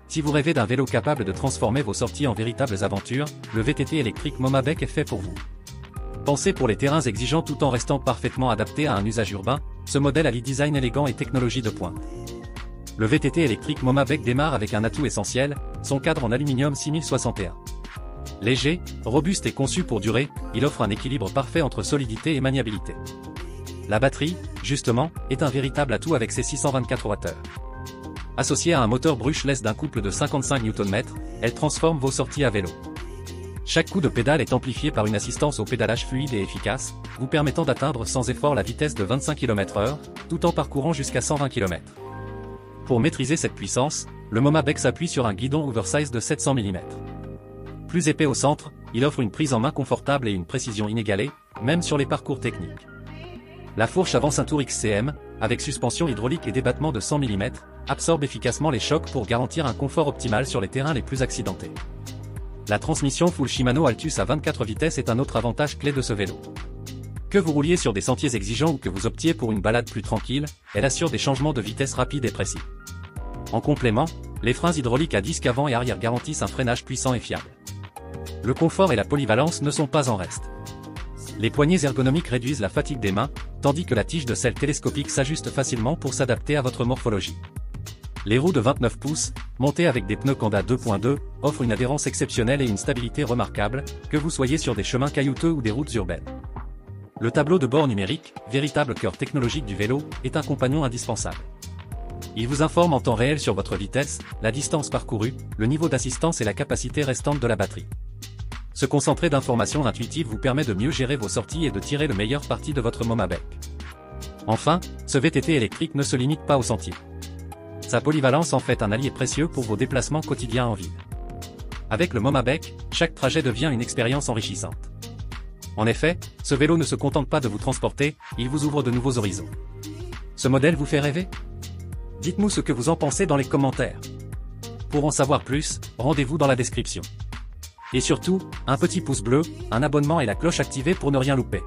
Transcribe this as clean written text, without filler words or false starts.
Si vous rêvez d'un vélo capable de transformer vos sorties en véritables aventures, le VTT électrique Momabec est fait pour vous. Pensé pour les terrains exigeants tout en restant parfaitement adapté à un usage urbain, ce modèle allie design élégant et technologie de pointe. Le VTT électrique Momabec démarre avec un atout essentiel, son cadre en aluminium 6061. Léger, robuste et conçu pour durer, il offre un équilibre parfait entre solidité et maniabilité. La batterie, justement, est un véritable atout avec ses 624 Wh. Associée à un moteur brushless d'un couple de 55 Nm, elle transforme vos sorties à vélo. Chaque coup de pédale est amplifié par une assistance au pédalage fluide et efficace, vous permettant d'atteindre sans effort la vitesse de 25 km/h, tout en parcourant jusqu'à 120 km. Pour maîtriser cette puissance, le Momabec s'appuie sur un guidon oversize de 700 mm. Plus épais au centre, il offre une prise en main confortable et une précision inégalée, même sur les parcours techniques. La fourche avant-ceinture XCM, avec suspension hydraulique et débattement de 100 mm, absorbe efficacement les chocs pour garantir un confort optimal sur les terrains les plus accidentés. La transmission full Shimano Altus à 24 vitesses est un autre avantage clé de ce vélo. Que vous rouliez sur des sentiers exigeants ou que vous optiez pour une balade plus tranquille, elle assure des changements de vitesse rapides et précis. En complément, les freins hydrauliques à disque avant et arrière garantissent un freinage puissant et fiable. Le confort et la polyvalence ne sont pas en reste. Les poignées ergonomiques réduisent la fatigue des mains, tandis que la tige de selle télescopique s'ajuste facilement pour s'adapter à votre morphologie. Les roues de 29 pouces, montées avec des pneus Kanda 2.2, offrent une adhérence exceptionnelle et une stabilité remarquable, que vous soyez sur des chemins caillouteux ou des routes urbaines. Le tableau de bord numérique, véritable cœur technologique du vélo, est un compagnon indispensable. Il vous informe en temps réel sur votre vitesse, la distance parcourue, le niveau d'assistance et la capacité restante de la batterie. Ce concentré d'informations intuitives vous permet de mieux gérer vos sorties et de tirer le meilleur parti de votre Momabec. Enfin, ce VTT électrique ne se limite pas au sentier. Sa polyvalence en fait un allié précieux pour vos déplacements quotidiens en ville. Avec le Momabec, chaque trajet devient une expérience enrichissante. En effet, ce vélo ne se contente pas de vous transporter, il vous ouvre de nouveaux horizons. Ce modèle vous fait rêver? Dites-nous ce que vous en pensez dans les commentaires. Pour en savoir plus, rendez-vous dans la description. Et surtout, un petit pouce bleu, un abonnement et la cloche activée pour ne rien louper.